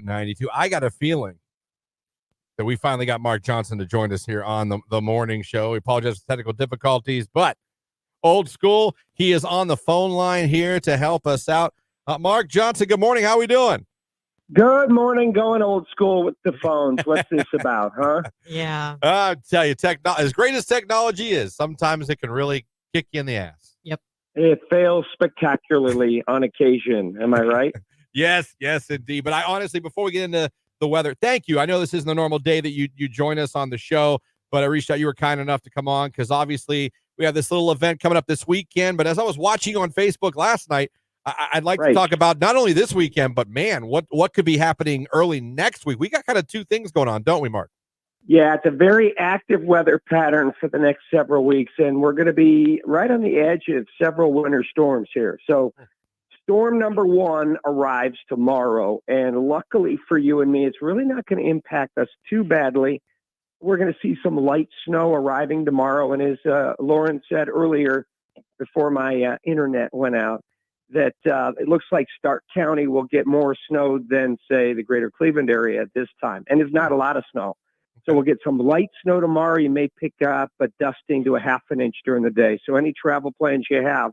92. I got a feeling that we finally got Mark Johnson to join us here on the morning show. We apologize for technical difficulties, but old school, he is on the phone line here to help us out. Mark Johnson, good morning. How are we doing? Good morning. Going old school with the phones. What's this about, huh? Yeah. I tell you, as great as technology is, sometimes it can really kick you in the ass. Yep. It fails spectacularly on occasion. Am I right? Yes, indeed. But I honestly, before we get into the weather, thank you. I know this isn't the normal day that you join us on the show, but I reached out. You were kind enough to come on because obviously we have this little event coming up this weekend. But as I was watching on Facebook last night, I'd like to talk about not only this weekend, but man, what could be happening early next week? We got kind of two things going on, don't we, Mark? Yeah, it's a very active weather pattern for the next several weeks, and we're going to be right on the edge of several winter storms here. So storm number 1 arrives tomorrow, and luckily for you and me, it's really not going to impact us too badly. We're going to see some light snow arriving tomorrow, and as Lauren said earlier before my internet went out, that it looks like Stark County will get more snow than, say, the greater Cleveland area at this time, and it's not a lot of snow. So we'll get some light snow tomorrow. You may pick up a dusting to a half an inch during the day. So any travel plans you have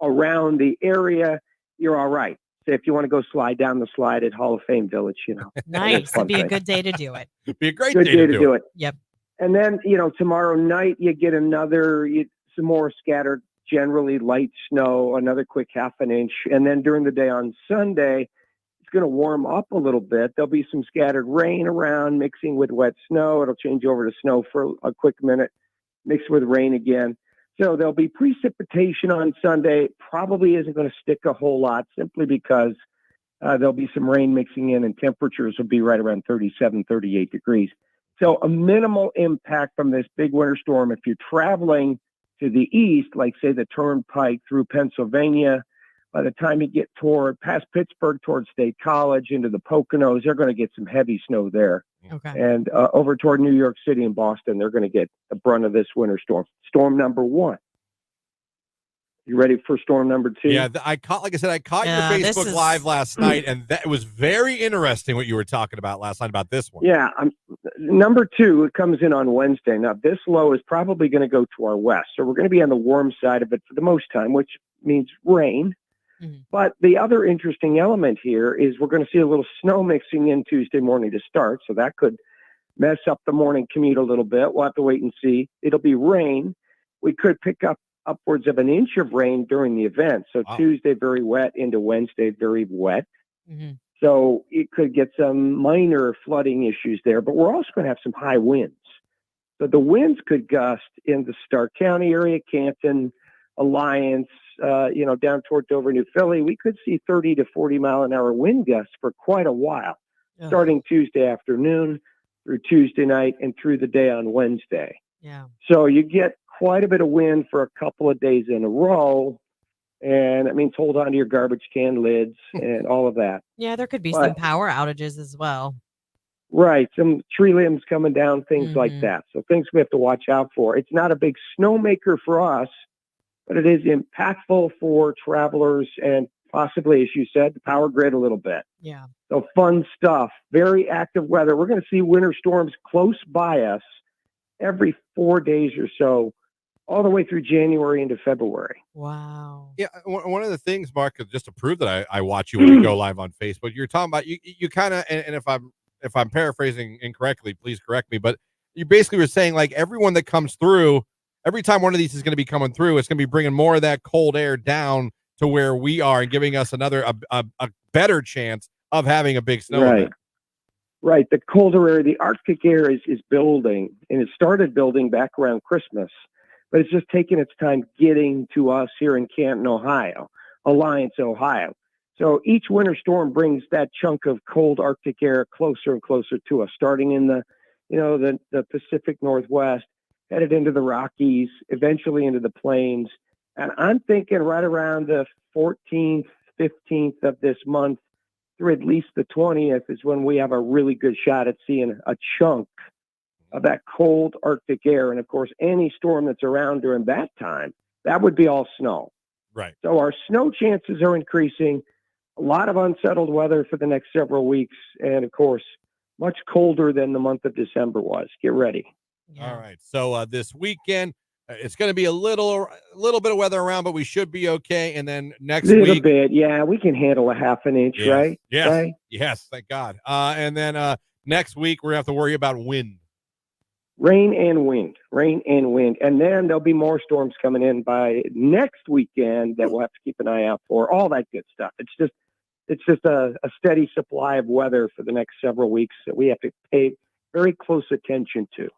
around the area, you're all right. So if you want to go slide down the slide at Hall of Fame Village, Nice. It'd be a good day to do it. It'd be a great day to do it. Yep. And then, tomorrow night you get some more scattered, generally light snow, another quick half an inch. And then during the day on Sunday, it's going to warm up a little bit. There'll be some scattered rain around mixing with wet snow. It'll change over to snow for a quick minute, mixed with rain again. So there'll be precipitation on Sunday. Probably isn't going to stick a whole lot simply because there'll be some rain mixing in and temperatures will be right around 37, 38 degrees. So a minimal impact from this big winter storm. If you're traveling to the east, like say the Turnpike through Pennsylvania, by the time you get past Pittsburgh towards State College into the Poconos, they're going to get some heavy snow there. Okay. And over toward New York City and Boston, they're going to get the brunt of this winter storm. Storm number 1. You ready for storm number 2? Yeah, I caught your Facebook Live last night, and it was very interesting what you were talking about last night about this one. Yeah, number 2, it comes in on Wednesday. Now, this low is probably going to go to our west, so we're going to be on the warm side of it for the most time, which means rain. Mm-hmm. But the other interesting element here is we're going to see a little snow mixing in Tuesday morning to start, so that could mess up the morning commute a little bit. We'll have to wait and see. It'll be rain. We could pick up upwards of an inch of rain during the event. So wow. Tuesday, very wet, into Wednesday, very wet. Mm-hmm. So it could get some minor flooding issues there, but we're also going to have some high winds. So the winds could gust in the Stark County area, Canton, Alliance, down toward Dover, New Philly. We could see 30 to 40 mile an hour wind gusts for quite a while, starting Tuesday afternoon through Tuesday night and through the day on Wednesday. Yeah. So you get quite a bit of wind for a couple of days in a row. And that means hold on to your garbage can lids and all of that. Yeah, there could be some power outages as well. Right. Some tree limbs coming down, things like that. So things we have to watch out for. It's not a big snowmaker for us, but it is impactful for travelers and possibly, as you said, the power grid a little bit. Yeah. So fun stuff. Very active weather. We're going to see winter storms close by us every 4 days or so, all the way through January into February. Wow. Yeah, one of the things, Mark, just to prove that I watch you when you go live on Facebook, you're talking about you kind of, and if I'm paraphrasing incorrectly, please correct me, but you basically were saying like everyone that comes through, every time one of these is going to be coming through, it's going to be bringing more of that cold air down to where we are and giving us a better chance of having a big snow event. Right. The colder air, the Arctic air is building, and it started building back around Christmas, but it's just taking its time getting to us here in Canton, Ohio, Alliance, Ohio. So each winter storm brings that chunk of cold Arctic air closer and closer to us, starting in the Pacific Northwest, headed into the Rockies, eventually into the plains. And I'm thinking right around the 14th, 15th of this month through at least the 20th is when we have a really good shot at seeing a chunk of that cold Arctic air. And of course, any storm that's around during that time, that would be all snow. Right. So our snow chances are increasing. A lot of unsettled weather for the next several weeks. And of course, much colder than the month of December was. Get ready. Yeah. All right. So this weekend, it's going to be a little bit of weather around, but we should be okay. And then next Little week, bit. Yeah, we can handle a half an inch, yes, right? yes, Right? yes, thank God. And then next week we're gonna have to worry about wind. Rain and wind. And then there'll be more storms coming in by next weekend that we'll have to keep an eye out for. All that good stuff. It's just a steady supply of weather for the next several weeks that we have to pay very close attention to.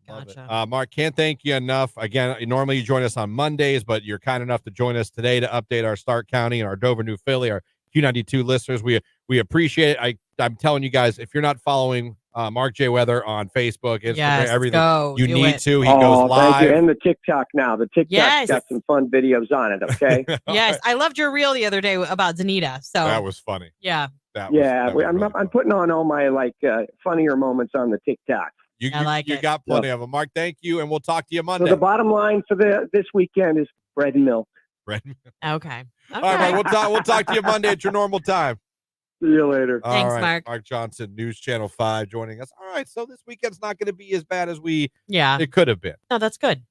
Love it. Gotcha. Mark, can't thank you enough. Again, normally you join us on Mondays, but you're kind enough to join us today to update our Stark County and our Dover, New Philly, our Q92 listeners. We appreciate it. I'm telling you guys, if you're not following Mark J. Weather on Facebook, Instagram, Yes, everything, go you do need it. to. He goes live. Thank you. And the TikTok now. The TikTok's Yes. got some fun videos on it, okay? Yes, I loved your reel the other day about Zanita. So That was funny. yeah, That was really I'm funny. putting on all my funnier moments on the TikTok. I like you it. got plenty of them. Mark, thank you, and we'll talk to you So Monday. the bottom line for this weekend is bread and milk. okay. All right, Mark, we'll talk to you Monday at your normal time. See you later. Thanks, All right, Mark. Mark Johnson, News Channel 5, joining us. All right, so this weekend's not going to be as bad as Yeah. it could have been. No, that's good.